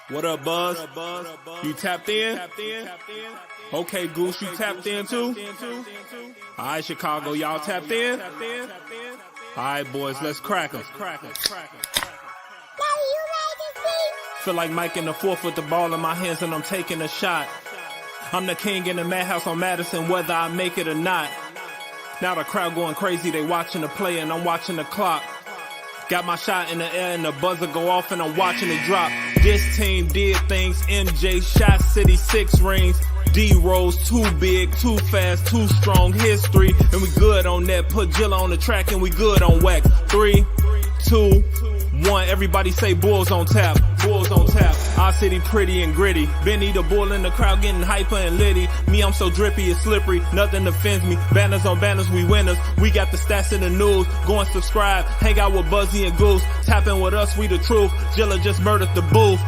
What up, Buzz? You tapped in? Okay, Goose, you tapped in too? All right, Chicago, y'all tapped in? All right, boys, let's crack 'em. Feel like Mike in the fourth with the ball in my hands and I'm taking a shot. I'm the king in the madhouse on Madison, whether I make it or not. Now the crowd going crazy, they watching the play and I'm watching the clock. Got my shot in the air and the buzzer go off and I'm watching it drop. This team did things, MJ shot City 6 rings. D-Rose too big, too fast, too strong, history. And we good on that, put Jilla on the track and we good on wax. 3, 2, 1, everybody say Bulls on tap, Bulls on tap. Our city pretty and gritty. Benny the bull in the crowd getting hyper and litty. Me, I'm so drippy, it's slippery, nothing offends me. Banners on banners, we winners. We got the stats in the news. Go and subscribe, hang out with Buzzy and Goose. Tapping with us, we the truth. Jilla just murdered the booth.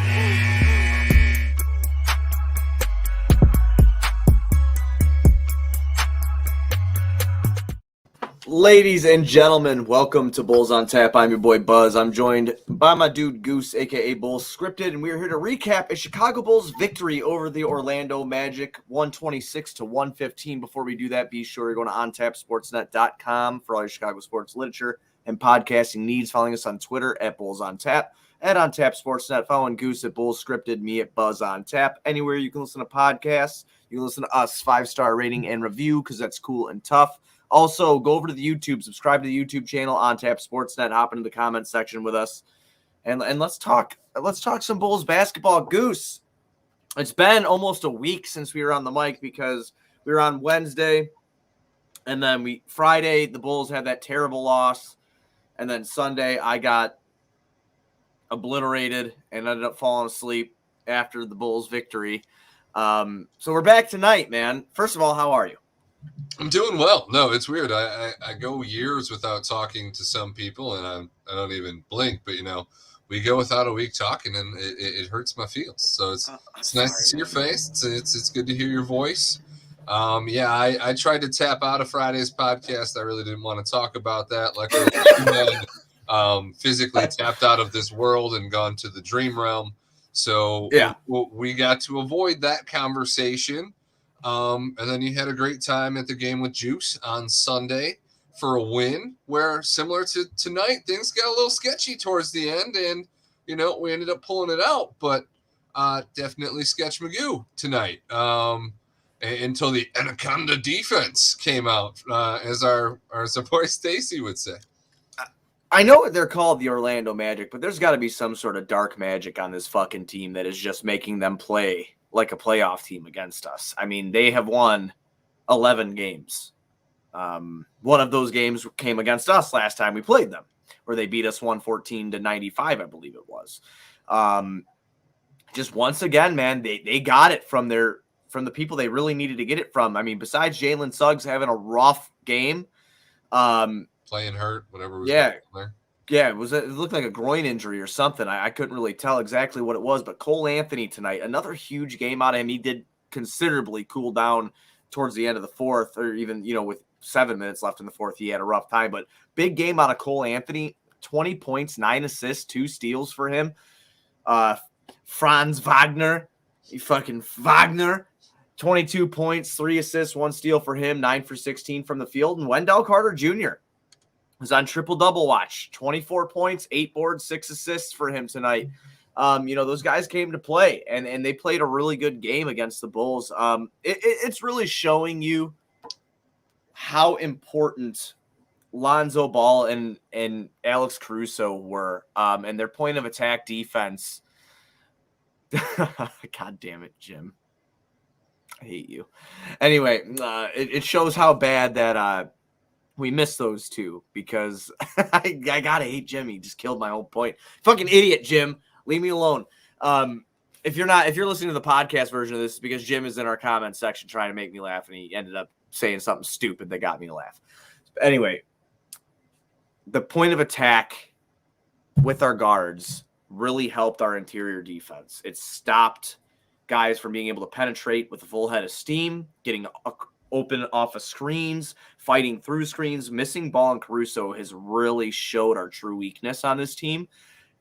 Ladies and gentlemen, welcome to Bulls on Tap. I'm your boy Buzz. I'm joined by my dude Goose, aka Bulls Scripted, and we're here to recap a Chicago Bulls victory over the Orlando Magic, 126-115. Before we do that, be sure to go to ontapsportsnet.com for all your Chicago sports literature and podcasting needs. Following us on Twitter at Bulls on Tap, at OnTap Sportsnet. Following Goose at Bulls Scripted, me at Buzz on Tap. Anywhere you can listen to podcasts, you can listen to us, 5-star rating and review because that's cool and tough. Also, go over to the YouTube, subscribe to the YouTube channel, OnTap Sportsnet, hop into the comment section with us, and let's talk some Bulls basketball. Goose, it's been almost a week since we were on the mic because we were on Wednesday, and then Friday, the Bulls had that terrible loss, and then Sunday, I got obliterated and ended up falling asleep after the Bulls' victory. So we're back tonight, man. First of all, how are you? I'm doing well. No, it's weird. I go years without talking to some people, and I don't even blink. But we go without a week talking, and it hurts my feels. So it's nice to see your face. It's good to hear your voice. I tried to tap out of Friday's podcast. I really didn't want to talk about that. Luckily, physically tapped out of this world and gone to the dream realm. So we got to avoid that conversation. And then you had a great time at the game with Juice on Sunday for a win where, similar to tonight, things got a little sketchy towards the end, and we ended up pulling it out, but definitely sketch Magoo tonight until the Anaconda defense came out, as our boy Stacy would say. I know they're called the Orlando Magic, but there's got to be some sort of dark magic on this fucking team that is just making them play like a playoff team against us. I mean, they have won 11 games. One of those games came against us last time we played them, where they beat us 114-95, I believe it was. Just once again, man, they got it from the people they really needed to get it from. I mean, besides Jalen Suggs having a rough game, playing hurt, whatever was going on there. Yeah, it looked like a groin injury or something. I couldn't really tell exactly what it was, but Cole Anthony tonight, another huge game out of him. He did considerably cool down towards the end of the fourth, or even, with 7 minutes left in the fourth, he had a rough time, but big game out of Cole Anthony, 20 points, 9 assists, 2 steals for him. Franz Wagner, 22 points, 3 assists, 1 steal for him, 9 for 16 from the field. And Wendell Carter Jr. was on triple-double watch, 24 points, 8 boards, 6 assists for him tonight. Those guys came to play, and they played a really good game against the Bulls. It's really showing you how important Lonzo Ball and Alex Caruso were, and their point of attack defense. God damn it, Jim. I hate you. Anyway, it shows how bad that we missed those two, because I gotta hate Jim. He just killed my whole point. Fucking idiot, Jim. Leave me alone. If you're listening to the podcast version of this, it's because Jim is in our comment section trying to make me laugh, and he ended up saying something stupid that got me to laugh. Anyway, the point of attack with our guards really helped our interior defense. It stopped guys from being able to penetrate with a full head of steam, getting open off of screens, fighting through screens. Missing Ball and Caruso has really showed our true weakness on this team.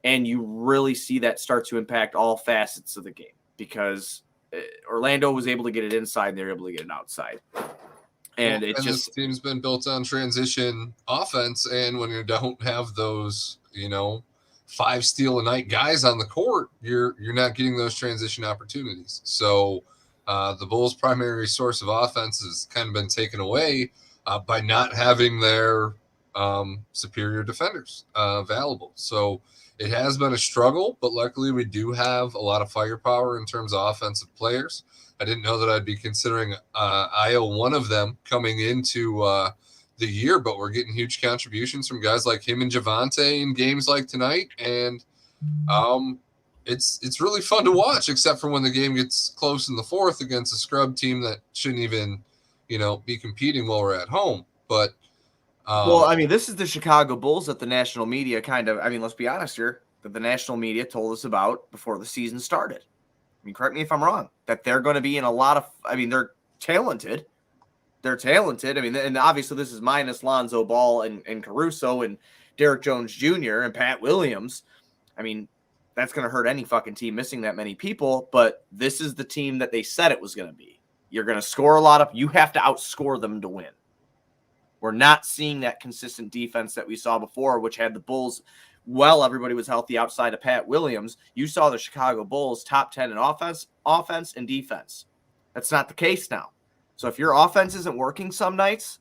And you really see that start to impact all facets of the game because Orlando was able to get it inside and they're able to get it outside. And this team's been built on transition offense. And when you don't have those, 5 steal a night guys on the court, you're not getting those transition opportunities. So the Bulls' primary source of offense has kind of been taken away by not having their superior defenders available. So it has been a struggle, but luckily we do have a lot of firepower in terms of offensive players. I didn't know that I'd be considering Io one of them coming into the year, but we're getting huge contributions from guys like him and Javante in games like tonight. And it's really fun to watch, except for when the game gets close in the fourth against a scrub team that shouldn't even, be competing while we're at home. But well, I mean, this is the Chicago Bulls that the national media let's be honest here, that the national media told us about before the season started. I mean, correct me if I'm wrong, that they're going to be in a lot of, they're talented. They're talented. I mean, and obviously this is minus Lonzo Ball and Caruso and Derrick Jones Jr. and Pat Williams. I mean, that's going to hurt any fucking team missing that many people, but this is the team that they said it was going to be. You're going to score a lot you have to outscore them to win. We're not seeing that consistent defense that we saw before, which had the Bulls, everybody was healthy outside of Pat Williams. You saw the Chicago Bulls top 10 in offense and defense. That's not the case now. So if your offense isn't working some nights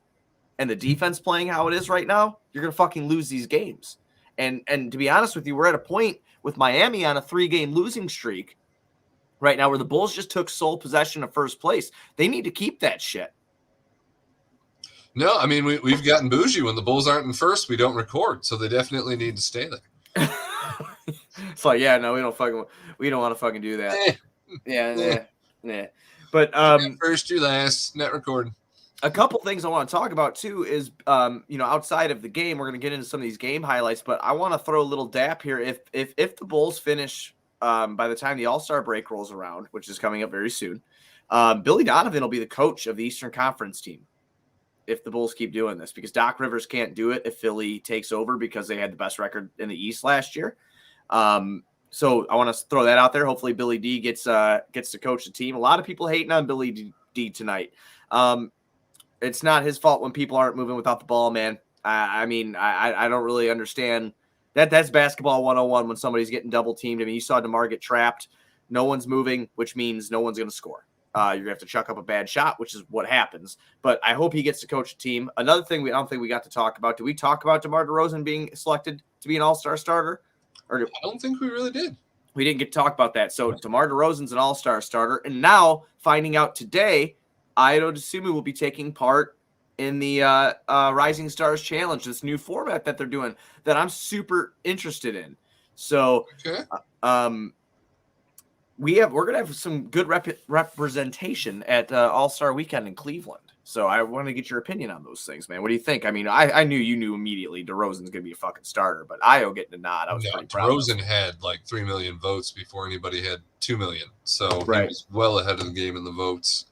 and the defense playing how it is right now, you're going to fucking lose these games. And to be honest with you, we're at a point with Miami on a 3-game losing streak right now where the Bulls just took sole possession of first place. They need to keep that shit. No, I mean, we've gotten bougie. When the Bulls aren't in first, we don't record. So they definitely need to stay there. It's like, yeah, no, we don't want to fucking do that. Yeah. But first, you last, not recording. A couple things I want to talk about too is, outside of the game, we're going to get into some of these game highlights, but I want to throw a little dap here. If the Bulls finish by the time the All-Star break rolls around, which is coming up very soon, Billy Donovan will be the coach of the Eastern Conference team if the Bulls keep doing this, because Doc Rivers can't do it if Philly takes over because they had the best record in the East last year. So I want to throw that out there. Hopefully Billy D gets to coach the team. A lot of people hating on Billy D tonight. It's not his fault when people aren't moving without the ball, man. I don't really understand that. That's basketball 101 when somebody's getting double teamed. I mean, you saw DeMar get trapped. No one's moving, which means no one's going to score. You're going to have to chuck up a bad shot, which is what happens. But I hope he gets to coach the team. Another thing I don't think we got to talk about. Did we talk about DeMar DeRozan being selected to be an all-star starter? I don't think we really did. We didn't get to talk about that. So DeMar DeRozan's an all-star starter. And now, finding out today, Ayo Dosunmu will be taking part in the Rising Stars Challenge, this new format that they're doing that I'm super interested in. So we're going to have some good representation at All-Star Weekend in Cleveland. So I want to get your opinion on those things, man. What do you think? I mean, I knew you knew immediately DeRozan's going to be a fucking starter, but Ayo getting a nod, I was pretty proud. DeRozan had like 3 million votes before anybody had 2 million. So he was well ahead of the game in the votes.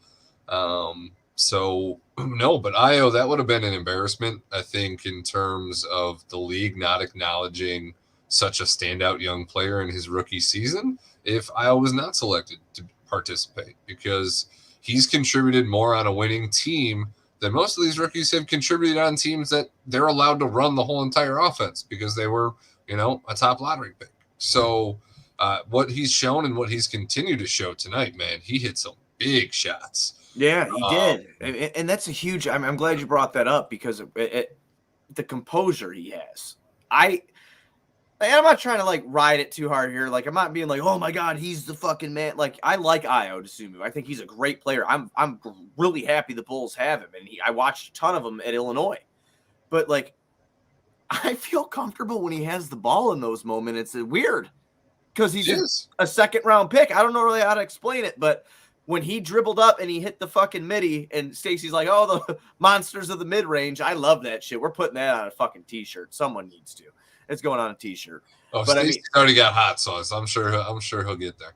So no, but Ayo, that would have been an embarrassment, I think, in terms of the league not acknowledging such a standout young player in his rookie season if Ayo was not selected to participate, because he's contributed more on a winning team than most of these rookies have contributed on teams that they're allowed to run the whole entire offense because they were, a top lottery pick. So what he's shown and what he's continued to show tonight, man, he hit some big shots. Yeah, he did. And that's a huge, I'm glad you brought that up because the composure he has. I'm not trying to like ride it too hard here. Like, I'm not being like, oh my God, he's the fucking man. Like, I like Ayo Dosunmu. I think he's a great player. I'm really happy the Bulls have him. And I watched a ton of him at Illinois. But like, I feel comfortable when he has the ball in those moments. It's weird because he's a second round pick. I don't know really how to explain it, but when he dribbled up and he hit the fucking midi and Stacey's like, oh, the monsters of the mid range. I love that shit. We're putting that on a fucking t-shirt. Someone needs to. It's going on a t-shirt. Oh, but Stacey's already got hot sauce. I'm sure he'll get there.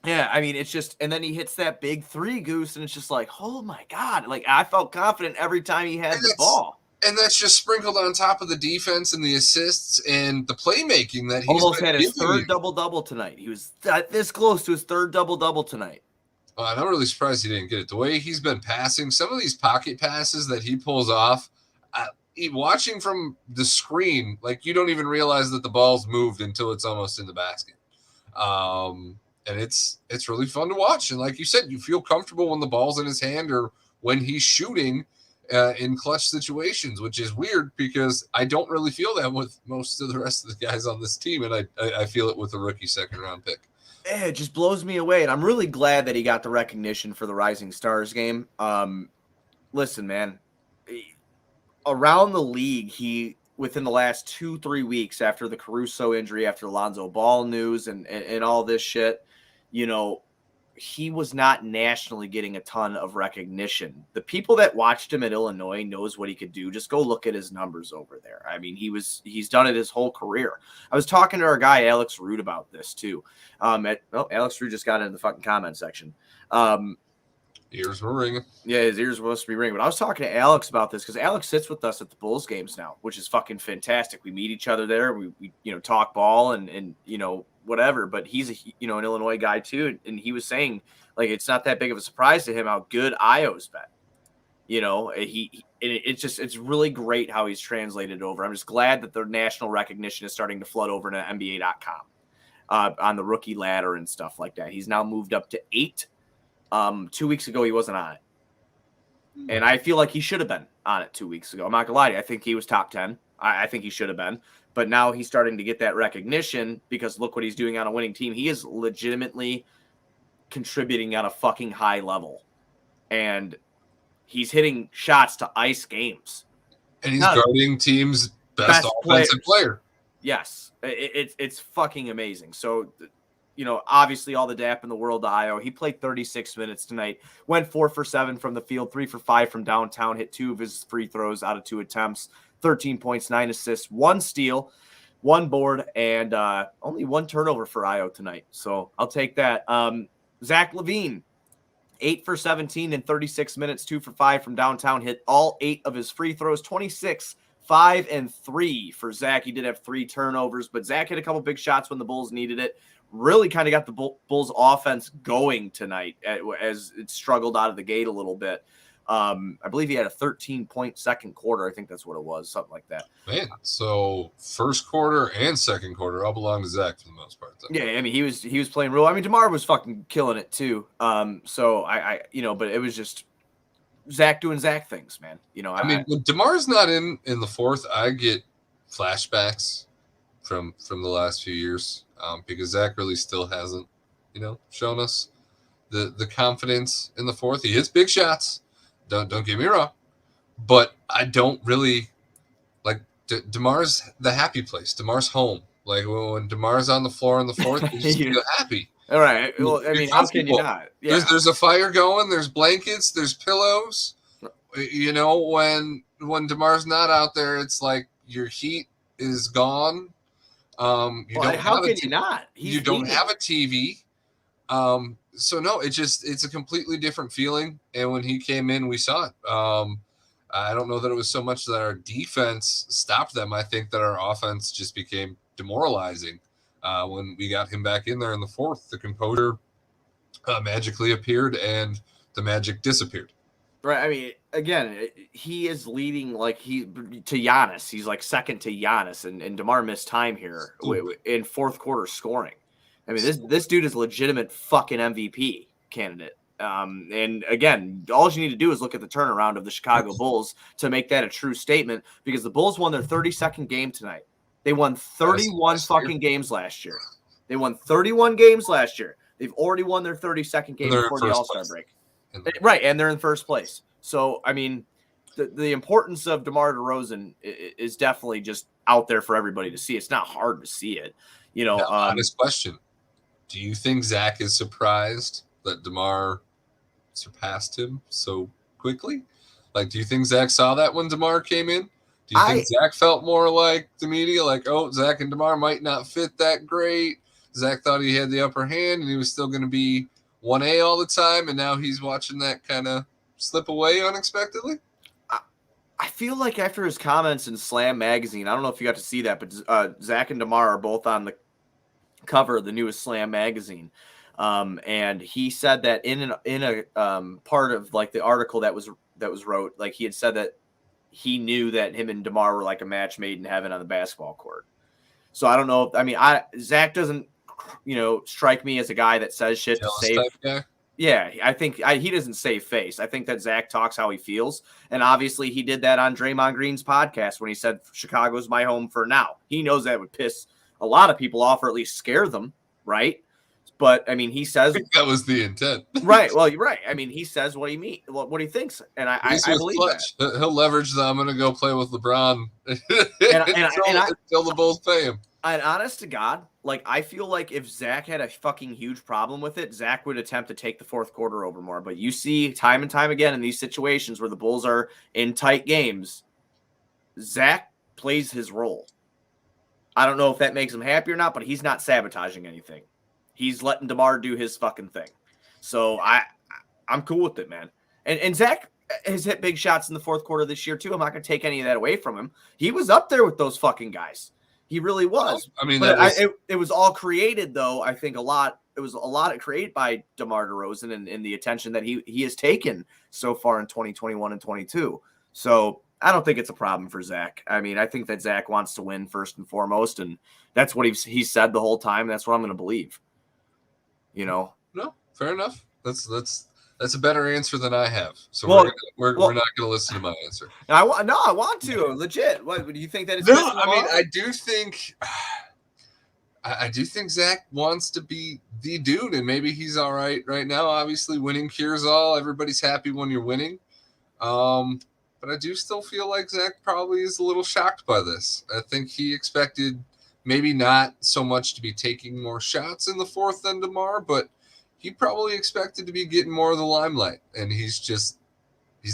Yeah, I mean, it's just, and then he hits that big three, Goose, and it's just like, oh my God. Like, I felt confident every time he had the ball. And that's just sprinkled on top of the defense and the assists and the playmaking that he's almost been had his giving you. third double-double tonight. He was this close to his third double-double tonight. And I'm really surprised he didn't get it. The way he's been passing, some of these pocket passes that he pulls off, watching from the screen, like you don't even realize that the ball's moved until it's almost in the basket. And it's really fun to watch. And like you said, you feel comfortable when the ball's in his hand or when he's shooting in clutch situations, which is weird because I don't really feel that with most of the rest of the guys on this team. And I feel it with the rookie second-round pick. It just blows me away, and I'm really glad that he got the recognition for the Rising Stars game. Listen, man, around the league, he within the last 2-3 weeks after the Caruso injury, after the Lonzo Ball news, and all this shit, he was not nationally getting a ton of recognition. The people that watched him at Illinois knows what he could do. Just go look at his numbers over there. I mean, he's done it his whole career. I was talking to our guy, Alex Root, about this too. Alex Root just got into the fucking comment section. Ears were ringing. Yeah, his ears were supposed to be ringing. But I was talking to Alex about this because Alex sits with us at the Bulls games now, which is fucking fantastic. We meet each other there. We talk ball and whatever. But he's an Illinois guy too, and he was saying like it's not that big of a surprise to him how good Io's been. It's really great how he's translated over. I'm just glad that the national recognition is starting to flood over to NBA.com on the rookie ladder and stuff like that. He's now moved up to 8. 2 weeks ago, he wasn't on it. And I feel like he should have been on it 2 weeks ago. I'm not going to lie to you. I think he was top 10. I think he should have been. But now he's starting to get that recognition because look what he's doing on a winning team. He is legitimately contributing on a fucking high level. And he's hitting shots to ice games. And he's guarding teams' best offensive player. Yes. It's fucking amazing. So obviously all the dap in the world to Io. He played 36 minutes tonight, went 4 for 7 from the field, 3 for 5 from downtown, hit 2 of his free throws out of 2 attempts, 13 points, 9 assists, 1 steal, 1 board, and only 1 turnover for Io tonight. So I'll take that. Zach LaVine, 8 for 17 in 36 minutes, 2 for 5 from downtown, hit all 8 of his free throws, 26, 5 and 3 for Zach. He did have 3 turnovers, but Zach hit a couple big shots when the Bulls needed it. Really kind of got the Bulls offense going tonight as it struggled out of the gate a little bit. I believe he had a 13-point second quarter. I think that's what it was, something like that. Man, so first quarter and second quarter all belong to Zach for the most part. Though. Yeah, I mean he was playing real. I mean DeMar was fucking killing it too. So I but it was just Zach doing Zach things, man. When DeMar's not in the fourth, I get flashbacks from the last few years. Because Zach really still hasn't, shown us the confidence in the fourth. He hits big shots. Don't get me wrong, but I don't really like DeMar's the happy place. DeMar's home. Like when DeMar's on the floor in the fourth, you just feel happy. All right. Well, I mean, how can you not? Yeah. There's a fire going. There's blankets. There's pillows. When DeMar's not out there, it's like your heat is gone. How can you not? You don't have a TV. So no, it's a completely different feeling. And when he came in, we saw it. I don't know that it was so much that our defense stopped them. I think that our offense just became demoralizing. When we got him back in there in the fourth, the composure magically appeared and the magic disappeared. Right. I mean, again, he is leading to Giannis. He's like second to Giannis, and DeMar missed time here in fourth quarter scoring. I mean, this dude is a legitimate fucking MVP candidate. And again, all you need to do is look at the turnaround of the Chicago Bulls to make that a true statement because the Bulls won their 32nd game tonight. They won 31 fucking games last year. They won 31 games last year. They've already won their 32nd game before the All-Star break. Right, and they're in first place. So, I mean, the importance of DeMar DeRozan is definitely just out there for everybody to see. It's not hard to see it. Honest question. Do you think Zach is surprised that DeMar surpassed him so quickly? Like, do you think Zach saw that when DeMar came in? Do you think Zach felt more like the media, like, oh, Zach and DeMar might not fit that great? Zach thought he had the upper hand and he was still going to be 1A all the time, and now he's watching that kind of slip away unexpectedly? I feel like after his comments in Slam magazine, I don't know if you got to see that, but Zach and DeMar are both on the cover of the newest Slam magazine. And he said that in a part of like the article that was wrote, like he had said that he knew that him and DeMar were like a match made in heaven on the basketball court. So I don't know. I mean, Zach doesn't, strike me as a guy that says shit to save. Yeah, I think he doesn't save face. I think that Zach talks how he feels. And obviously he did that on Draymond Green's podcast when he said Chicago's my home for now. He knows that would piss a lot of people off or at least scare them, right? But I mean, he says that was the intent. Right. Well, you're right. I mean, he says what he thinks. And I believe clutch. That. He'll leverage the I'm going to go play with LeBron until the Bulls pay him. And honest to God, like, I feel like if Zach had a fucking huge problem with it, Zach would attempt to take the fourth quarter over more. But you see time and time again in these situations where the Bulls are in tight games, Zach plays his role. I don't know if that makes him happy or not, but he's not sabotaging anything. He's letting DeMar do his fucking thing. So I'm cool with it, man. And Zach has hit big shots in the fourth quarter this year, too. I'm not going to take any of that away from him. He was up there with those fucking guys. He really was. I mean, it was all created, though. I think it was a lot created by DeMar DeRozan and the attention that he has taken so far in 2021 and 22. So I don't think it's a problem for Zach. I mean, I think that Zach wants to win first and foremost, and that's what he said the whole time. That's what I'm going to believe. No, fair enough. That's a better answer than I have. So we're not going to listen to my answer. I want to legit. What do you think that it's? No, I mean, I do think Zach wants to be the dude, and maybe he's all right now. Obviously, winning cures all. Everybody's happy when you're winning. But I do still feel like Zach probably is a little shocked by this. I think he expected maybe not so much to be taking more shots in the fourth than DeMar, but he probably expected to be getting more of the limelight, and he's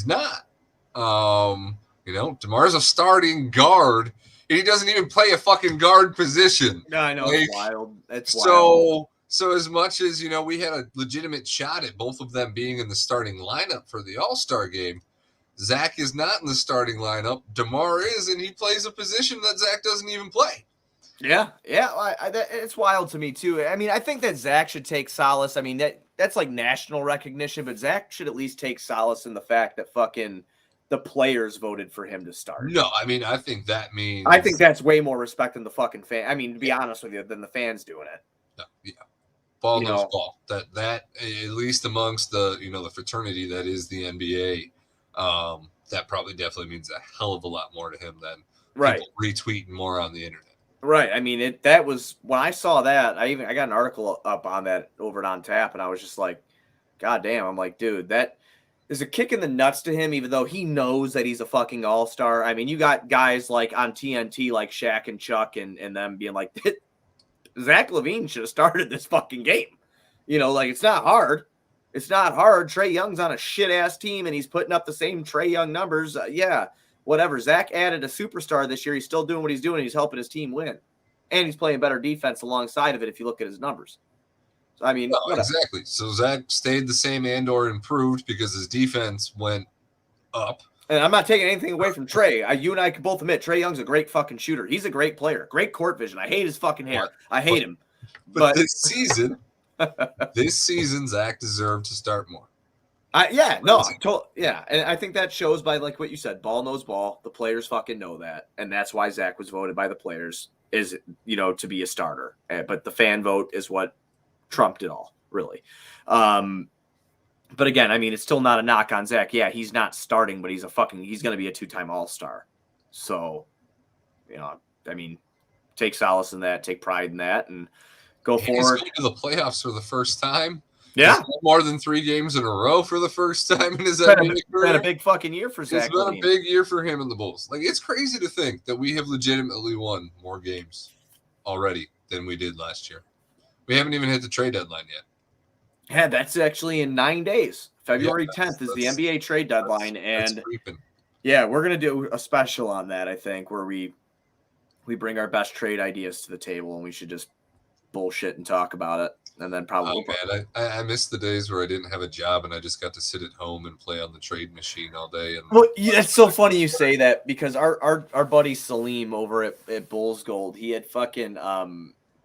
not. DeMar's a starting guard, and he doesn't even play a fucking guard position. No, I know, it's wild. It's wild. So as much as, we had a legitimate shot at both of them being in the starting lineup for the All-Star game, Zach is not in the starting lineup. DeMar is, and he plays a position that Zach doesn't even play. Yeah. It's wild to me, too. I mean, I think that Zach should take solace. I mean, that's like national recognition, but Zach should at least take solace in the fact that fucking the players voted for him to start. No, I mean, I think that means... I think that's way more respect than the fucking fan. I mean, to be honest with you, than the fans doing it. No, yeah. Ball knows ball. That at least amongst the, the fraternity that is the NBA, that probably definitely means a hell of a lot more to him than people retweeting more on the internet. Right. I mean, that was when I saw that. I got an article up on that over at OnTap, and I was just like, God damn. I'm like, dude, that is a kick in the nuts to him, even though he knows that he's a fucking all-star. I mean, you got guys like on TNT, like Shaq and Chuck, and them being like, Zach LaVine should have started this fucking game. Like, it's not hard. It's not hard. Trae Young's on a shit-ass team, and he's putting up the same Trae Young numbers. Whatever. Zach added a superstar this year. He's still doing what he's doing. He's helping his team win. And he's playing better defense alongside of it if you look at his numbers. So, I mean, exactly. So Zach stayed the same and or improved because his defense went up. And I'm not taking anything away from Trae. You and I can both admit Trae Young's a great fucking shooter. He's a great player. Great court vision. I hate his fucking hair. I hate him. But this season, Zach deserved to start more. And I think that shows by like what you said. Ball knows ball. The players fucking know that, and that's why Zach was voted by the players is to be a starter. But the fan vote is what trumped it all, really. But again, I mean, it's still not a knock on Zach. Yeah, he's not starting, but he's going to be a 2-time All-Star. So, I mean, take solace in that, take pride in that, and go forward. He's going to the playoffs for the first time. Yeah. More than 3 games in a row for the first time in his NBA career. It's been a big fucking year for Zach. It's been a big year for him and the Bulls. Like, it's crazy to think that we have legitimately won more games already than we did last year. We haven't even hit the trade deadline yet. Yeah, that's actually in 9 days. February 10th is the NBA trade deadline. And yeah, we're going to do a special on that, I think, where we bring our best trade ideas to the table, and we should just bullshit and talk about it. And then probably. Oh, man, I miss the days where I didn't have a job and I just got to sit at home and play on the trade machine all day. And well, yeah, it's so funny you say that because our buddy Salim over at Bulls Gold, he had fucking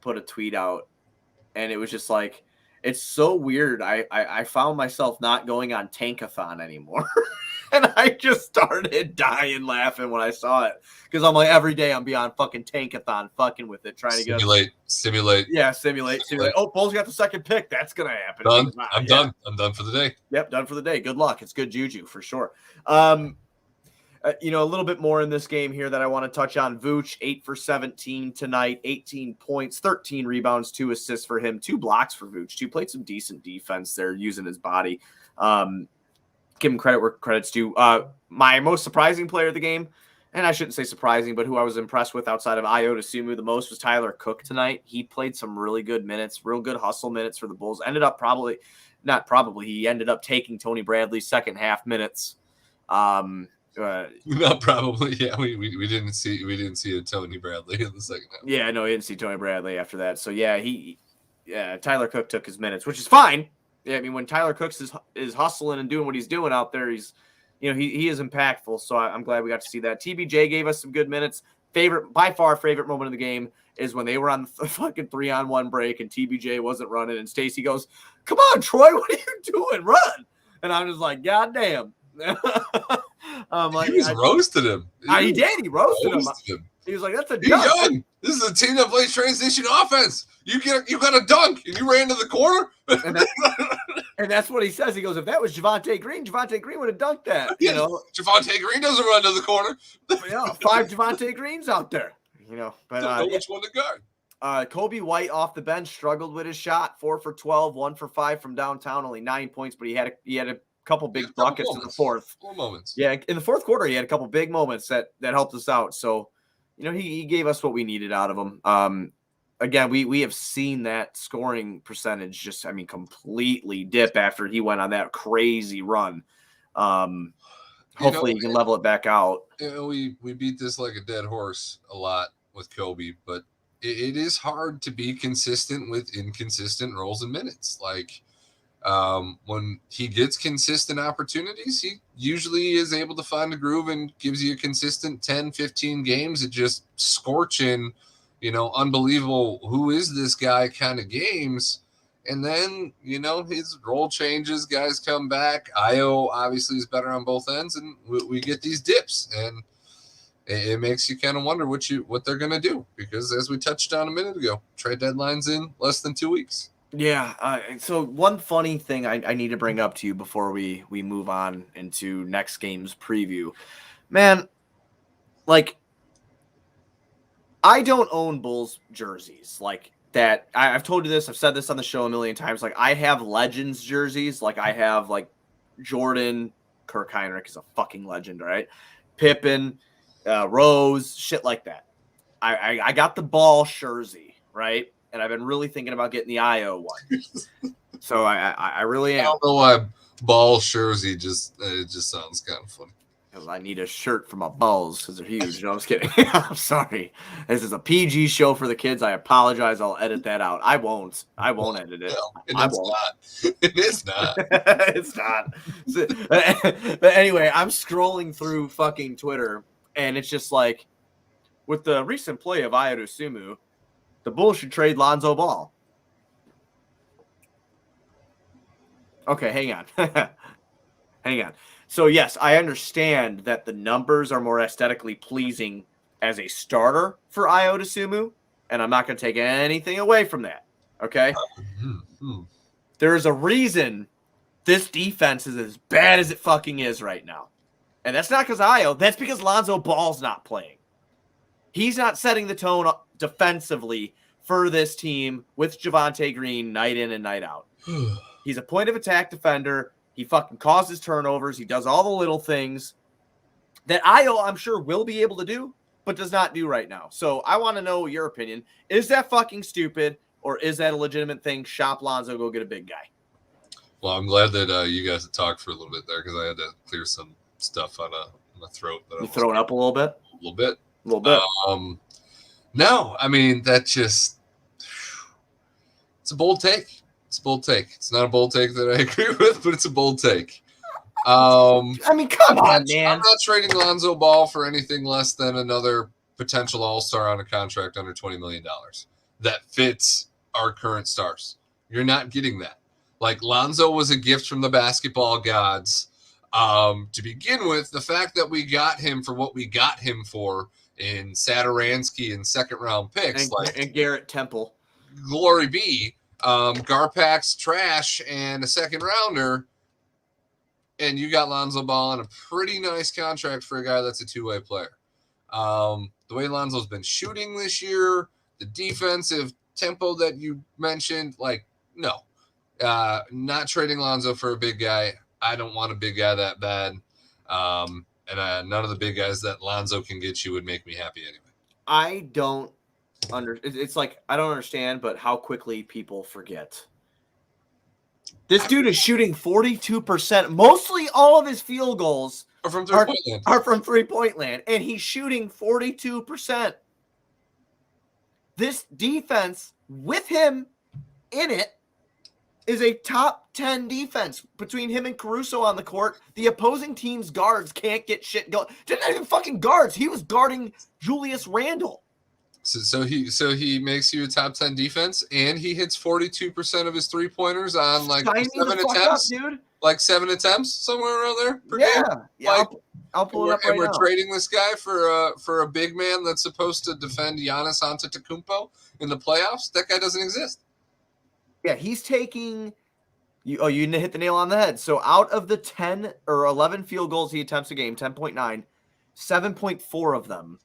put a tweet out, and it was just like, it's so weird. I found myself not going on Tankathon anymore. And I just started dying laughing when I saw it because I'm like, every day I'm beyond fucking Tankathon, fucking with it, trying to simulate. Yeah, simulate. Oh, Bulls got the second pick. That's gonna happen. Done. I'm done. I'm done for the day. Yep, done for the day. Good luck. It's good juju for sure. A little bit more in this game here that I want to touch on. Vooch, 8 for 17 tonight, 18 points, 13 rebounds, 2 assists for him, 2 blocks for Vooch. He played some decent defense there using his body. Give him credit where credit's due. My most surprising player of the game, and I shouldn't say surprising, but who I was impressed with outside of Ayo Dosunmu the most was Tyler Cook tonight. He played some really good minutes, real good hustle minutes for the Bulls. He ended up taking Tony Bradley's second half minutes. Not probably. Yeah, we didn't see a Tony Bradley in the second half. Yeah, no, he didn't see Tony Bradley after that. So yeah, Tyler Cook took his minutes, which is fine. Yeah, I mean, when Tyler Cooks is hustling and doing what he's doing out there, he is impactful. So I'm glad we got to see that. TBJ gave us some good minutes. By far favorite moment of the game is when they were on the fucking 3-on-1 break and TBJ wasn't running, and Stacey goes, "Come on, Troy, what are you doing? Run!" And I'm just like, God damn. He roasted him. He did. He roasted him. He was like, "That's a dunk. Young. This is a team that plays transition offense. You got a dunk, and you ran to the corner." And that's what he says. He goes, "If that was Javonte Green would have dunked that." You know, Javonte Green doesn't run to the corner. Yeah, 5 Javonte Greens out there. You know, but don't know which one to guard. Kobe White off the bench struggled with his shot. 4 for 12, 1 for 5 from downtown, only 9 points, but he had a couple big buckets in the fourth. 4 moments. Yeah, in the fourth quarter, he had a couple big moments that helped us out. So, he gave us what we needed out of him. Again, we have seen that scoring percentage just, completely dip after he went on that crazy run. Hopefully he can level it back out. We beat this like a dead horse a lot with Kobe, but it is hard to be consistent with inconsistent roles and minutes. Like when he gets consistent opportunities, he usually is able to find a groove and gives you a consistent 10, 15 games of just scorching, unbelievable, who is this guy kind of games. And then, his role changes, guys come back. Ayo obviously is better on both ends, and we get these dips. And it makes you kind of wonder what they're going to do. Because as we touched on a minute ago, trade deadline's in less than 2 weeks. Yeah. So one funny thing I need to bring up to you before we move on into next game's preview. Man, like, I don't own Bulls jerseys like that. I've told you this. I've said this on the show a million times. Like, I have Legends jerseys. Like, I have, like, Jordan. Kirk Heinrich is a fucking legend, right? Pippen, Rose, shit like that. I got the Ball jersey, right? And I've been really thinking about getting the Ayo one. So I really am. I don't know why Ball jersey it just sounds kind of funny. Because I need a shirt for my balls because they're huge. No, I'm just kidding. I'm sorry. This is a PG show for the kids. I apologize. I'll edit that out. I won't edit it. It is not. It's not. But anyway, I'm scrolling through fucking Twitter, and it's just like, with the recent play of Ayo Dosunmu, the Bulls should trade Lonzo Ball. Okay, hang on. Hang on. So, yes, I understand that the numbers are more aesthetically pleasing as a starter for Ayo Dosunmu, and I'm not going to take anything away from that, okay? There is a reason this defense is as bad as it fucking is right now. And that's not because Ayo. That's because Lonzo Ball's not playing. He's not setting the tone defensively for this team with Javonte Green night in and night out. He's a point of attack defender. He fucking causes turnovers. He does all the little things that Ayo, I'm sure, will be able to do, but does not do right now. So I want to know your opinion. Is that fucking stupid, or is that a legitimate thing? Shop Lonzo, go get a big guy. Well, I'm glad that you guys had talked for a little bit there because I had to clear some stuff on my throat. You throwing up a little bit? A little bit. A little bit. No, I mean, that just It's a bold take. It's a bold take. It's not a bold take that I agree with, but it's a bold take. I mean, come on, man. I'm not trading Lonzo Ball for anything less than another potential all-star on a contract under $20 million that fits our current stars. You're not getting that. Like, Lonzo was a gift from the basketball gods. To begin with, the fact that we got him for what we got him for in Satoransky and second-round picks. And Garrett Temple. Glory be. Garpax trash and a second-rounder. And you got Lonzo Ball on a pretty nice contract for a guy that's a two-way player. The way Lonzo's been shooting this year, the defensive tempo that you mentioned, like, no. Not trading Lonzo for a big guy. I don't want a big guy that bad. And none of the big guys that Lonzo can get you would make me happy anyway. I don't it's like, I don't understand, but how quickly people forget. This dude is shooting 42%. Mostly all of his field goals are from three-point land. And he's shooting 42%. This defense, with him in it, is a top 10 defense. Between him and Caruso on the court, the opposing team's guards can't get shit going. Didn't even fucking guards. He was guarding Julius Randle. So he makes you a top 10 defense, and he hits 42% of his 3-pointers on like 7 attempts, dude. Like 7 attempts, somewhere around there per game. Yeah, like, I'll pull it up right now. And we're trading this guy for a big man that's supposed to defend Giannis Antetokounmpo in the playoffs. That guy doesn't exist. Yeah, he's taking. You hit the nail on the head. So out of the 10 or 11 field goals he attempts a game, 10.9, 7.4 of them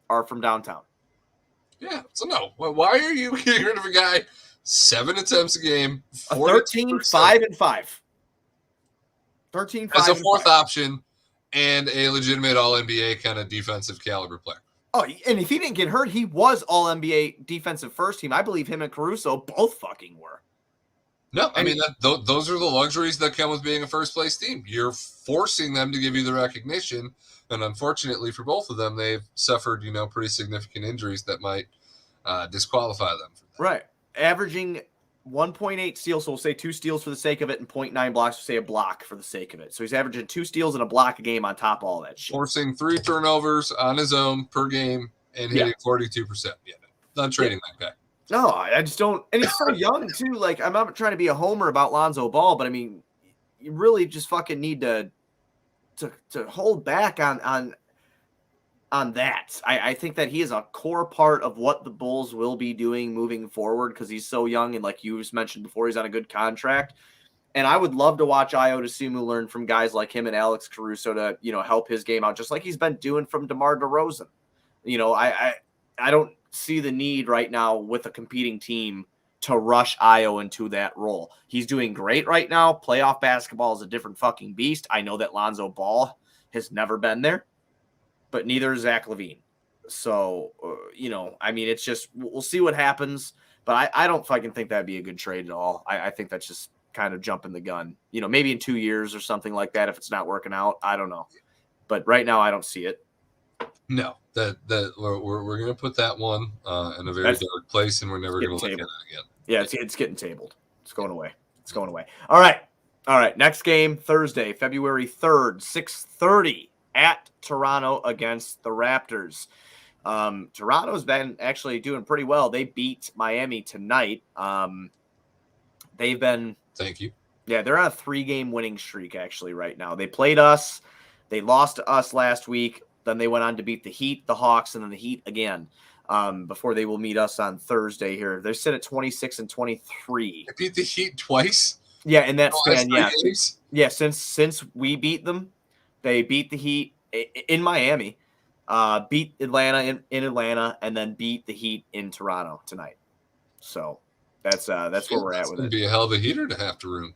are from downtown. Yeah, so no. Why are you getting rid of a guy 7 attempts a game, 13, 5, and 5? 13, 5 as a fourth option and a legitimate All-NBA kind of defensive caliber player. Oh, and if he didn't get hurt, he was All-NBA defensive first team. I believe him and Caruso both fucking were. No, I mean, those are the luxuries that come with being a first-place team. You're forcing them to give you the recognition. And unfortunately for both of them, they've suffered, pretty significant injuries that might disqualify them. Right. Averaging 1.8 steals, so we'll say 2 steals for the sake of it, and 0.9 blocks, we'll say a block for the sake of it. So he's averaging 2 steals and a block a game on top of all that shit. Forcing 3 turnovers on his own per game and hitting 42%. Yeah, not trading that guy. No, I just don't. And he's so young, too. Like, I'm not trying to be a homer about Lonzo Ball, but, I mean, you really just fucking need to hold back on that. I think that he is a core part of what the Bulls will be doing moving forward because he's so young and like you just mentioned before, he's on a good contract. And I would love to watch Ayo Dosunmu learn from guys like him and Alex Caruso to, help his game out just like he's been doing from DeMar DeRozan. I don't see the need right now with a competing team to rush Ayo into that role. He's doing great right now. Playoff basketball is a different fucking beast. I know that Lonzo Ball has never been there, but neither is Zach LaVine. So, I mean, it's just, we'll see what happens, but I don't fucking think that'd be a good trade at all. I think that's just kind of jumping the gun, maybe in 2 years or something like that if it's not working out. I don't know. But right now I don't see it. No, that we're going to put that one in a very dark place, and we're never going to look at it again. Yeah, it's getting tabled. It's going away. All right. Next game, Thursday, February 3rd, 6:30 at Toronto against the Raptors. Toronto's been actually doing pretty well. They beat Miami tonight. They've been. Thank you. Yeah, they're on a 3-game winning streak actually right now. They played us. They lost to us last week. Then they went on to beat the Heat, the Hawks, and then the Heat again. Before they will meet us on Thursday here. They're set at 26-23. They beat the Heat twice? Yeah, in that span, yeah. Games? Yeah, since we beat them, they beat the Heat in Miami, beat Atlanta in Atlanta, and then beat the Heat in Toronto tonight. So that's where we're at with it. It'd be a hell of a heater to have to room.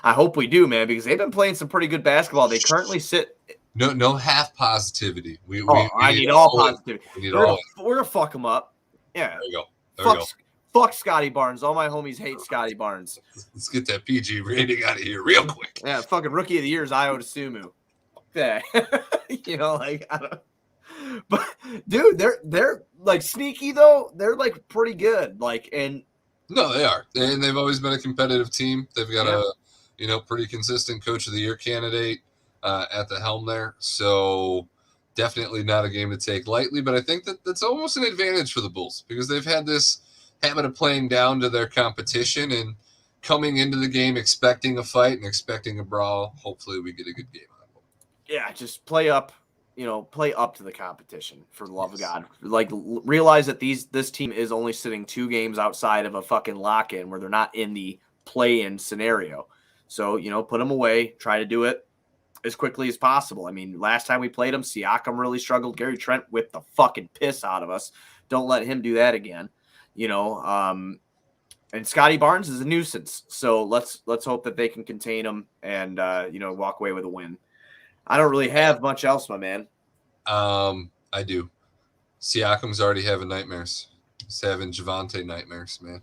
I hope we do, man, because they've been playing some pretty good basketball. They currently sit. No half positivity. I need all positivity. We're gonna fuck them up. Yeah. There you go. Fuck Scotty Barnes. All my homies hate Scotty Barnes. Let's get that PG rating out of here real quick. Yeah, fucking rookie of the year is Ayo Dosunmu. Fuck that. I don't. But dude, they're like sneaky though. They're like pretty good. Like, and no, they are. And they've always been a competitive team. They've got a pretty consistent coach of the year candidate at the helm there. So definitely not a game to take lightly. But I think that's almost an advantage for the Bulls because they've had this habit of playing down to their competition and coming into the game expecting a fight and expecting a brawl. Hopefully we get a good game out of it. Yeah, just play up. Play up to the competition for the love of God. Like, realize that this team is only sitting 2 games outside of a fucking lock-in where they're not in the play-in scenario. So, put them away. Try to do it as quickly as possible. I mean, last time we played them, Siakam really struggled. Gary Trent whipped the fucking piss out of us. Don't let him do that again. And Scotty Barnes is a nuisance. So let's hope that they can contain him and, walk away with a win. I don't really have much else, my man. I do. Siakam's already having nightmares. He's having Javante nightmares, man.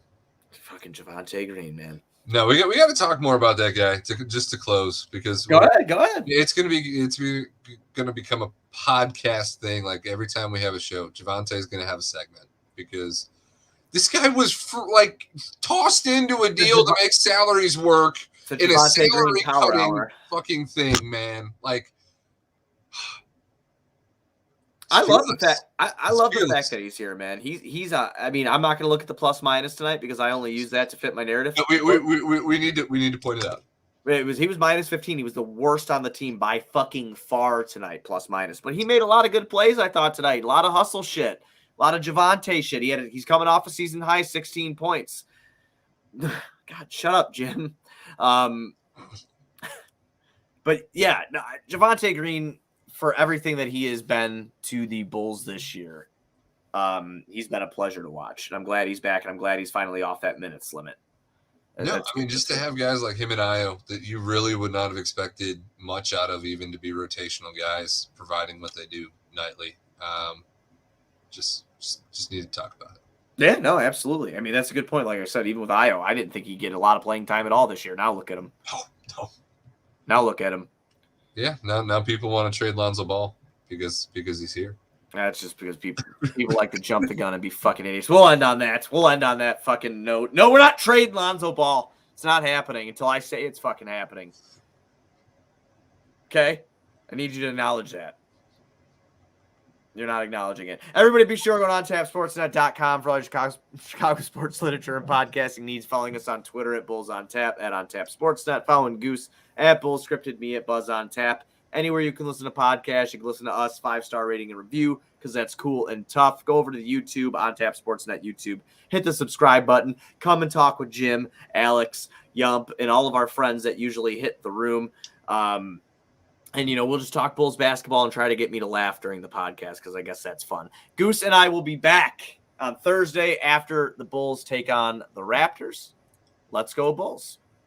Fucking Javante Green, man. No, we got to talk more about that guy just to close because go ahead. It's gonna become a podcast thing. Like every time we have a show, Javante's gonna have a segment because this guy was tossed into a deal to make salaries work in a salary cutting fucking thing, man. Like. I love the fact that he's here, man. He's I mean, I'm not going to look at the plus minus tonight because I only use that to fit my narrative. No, we need to point it out. He was minus 15. He was the worst on the team by fucking far tonight, plus minus. But he made a lot of good plays, I thought, tonight. A lot of hustle shit, a lot of Javante shit. He's coming off a season high 16 points. God, shut up, Jim. But yeah, no, Javante Green. For everything that he has been to the Bulls this year, he's been a pleasure to watch. And I'm glad he's back, and I'm glad he's finally off that minutes limit. No, I mean, just to have guys like him and Io that you really would not have expected much out of even to be rotational guys, providing what they do nightly. Just need to talk about it. Yeah, no, absolutely. I mean, that's a good point. Like I said, even with Io, I didn't think he'd get a lot of playing time at all this year. Now look at him. No. Now look at him. Yeah, now people want to trade Lonzo Ball because he's here. That's just because people like to jump the gun and be fucking idiots. We'll end on that fucking note. No, we're not trading Lonzo Ball. It's not happening until I say it's fucking happening. Okay? I need you to acknowledge that. You're not acknowledging it. Everybody be sure to go to OnTapSportsNet.com for all your Chicago sports literature and podcasting needs. Following us on Twitter at BullsOnTap, at OnTapSportsNet. Following Goose at BullsScripted, me at BuzzOnTap. Anywhere you can listen to podcasts, you can listen to us, 5-star rating and review, because that's cool and tough. Go over to the YouTube, OnTap Sportsnet YouTube. Hit the subscribe button. Come and talk with Jim, Alex, Yump, and all of our friends that usually hit the room. And, we'll just talk Bulls basketball and try to get me to laugh during the podcast because I guess that's fun. Goose and I will be back on Thursday after the Bulls take on the Raptors. Let's go, Bulls.